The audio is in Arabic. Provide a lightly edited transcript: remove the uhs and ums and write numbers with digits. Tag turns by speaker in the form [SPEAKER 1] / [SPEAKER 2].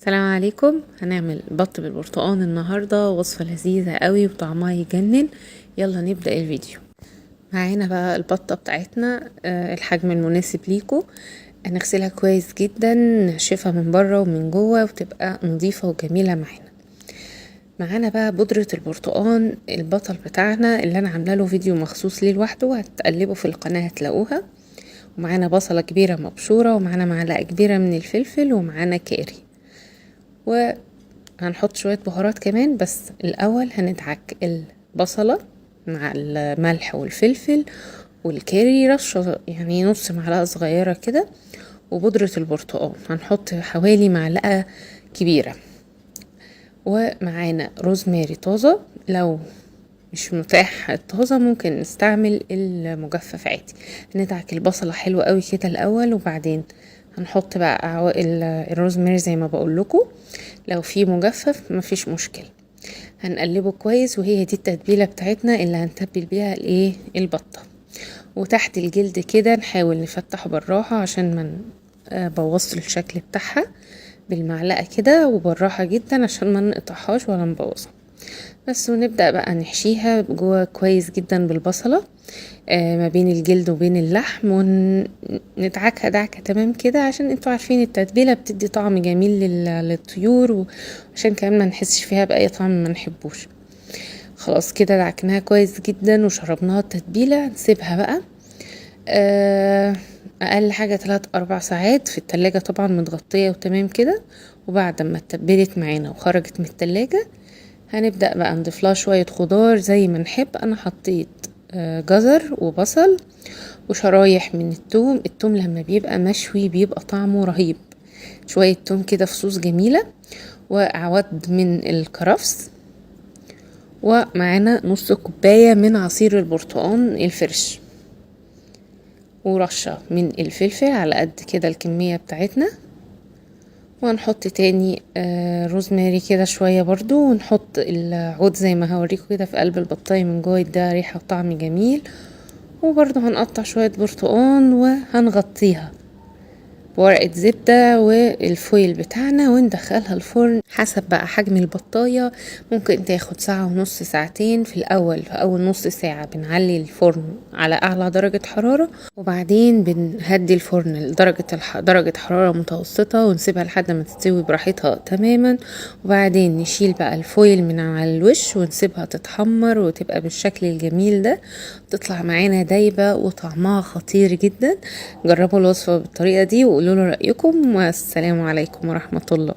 [SPEAKER 1] السلام عليكم. هنعمل بط بالبرتقال النهاردة، وصفة لذيذة قوي وطعمها يجنن. يلا نبدأ الفيديو. معانا بقى البطة بتاعتنا، الحجم المناسب ليكو. هنغسلها كويس جدا، نشفها من بره ومن جوه وتبقى نظيفة وجميلة معانا بقى بودرة البرتقال البطل بتاعنا اللي انا عامله له فيديو مخصوص ليه لوحده، هتقلبوا في القناة هتلاقوها. ومعانا بصلة كبيرة مبشورة، ومعانا معلقة كبيرة من الفلفل، ومعانا كاري، وهنحط شوية بهارات كمان. بس الأول هندعك البصلة مع الملح والفلفل والكاري رشة، يعني نص معلقة صغيرة كده، وبودرة البرتقال هنحط حوالي معلقة كبيرة. ومعانا روزماري طازة، لو مش متاح الطازة ممكن نستعمل المجفف عادي. ندعك البصلة حلوة قوي كده الأول، وبعدين هنحط بقى الروزماري زي ما بقول لكم. لو في مجفف مفيش مشكلة. هنقلبه كويس، وهي دي التتبيلة بتاعتنا اللي هنتبل بيها البطة. وتحت الجلد كده نحاول نفتحه بالراحة عشان ما نبوظش الشكل بتاعها، بالمعلقة كده وبالراحة جدا عشان ما نقطعهاش ولا نبوظها بس. ونبدأ بقى نحشيها جوه كويس جدا بالبصلة، ما بين الجلد وبين اللحم، وندعكها دعكة تمام كده، عشان انتوا عارفين التتبيلة بتدي طعم جميل للطيور، وعشان كمان ما نحسش فيها بأي طعم ما نحبوش. خلاص كده دعكناها كويس جدا وشربناها التتبيلة. نسيبها بقى اقل حاجة 3-4 ساعات في التلاجة، طبعا متغطية وتمام كده. وبعد ما اتبلت معانا وخرجت من التلاجة، هنبدأ بقى نضيف لها شوية خضار زي ما نحب. انا حطيت جزر وبصل وشرايح من التوم لما بيبقى مشوي بيبقى طعمه رهيب. شوية توم كده فصوص جميلة، وعود من الكرفس، ومعانا نص كوباية من عصير البرتقال الفريش، ورشة من الفلفل على قد كده الكمية بتاعتنا. وهنحط تاني روزماري كده شوية برضو، ونحط العود زي ما هوريكم كده في قلب البطاية من جوه، ده ريحة وطعم جميل. وبرضو هنقطع شوية برتقان وهنغطيها بورقة زبدة والفويل بتاعنا، وندخلها الفرن حسب بقى حجم البطاية. ممكن تاخد 1:30 ساعتين. في الأول في أول نص ساعة بنعلي الفرن على أعلى درجة حرارة، وبعدين بنهدي الفرن لدرجة درجة حرارة متوسطة، ونسيبها لحد ما تستوي براحتها تماما. وبعدين نشيل بقى الفويل من على الوش ونسيبها تتحمر وتبقى بالشكل الجميل ده. تطلع معانا دايبة وطعمها خطير جدا. جربوا الوصفة بالطريقة دي وقولوا له رأيكم، والسلام عليكم ورحمة الله.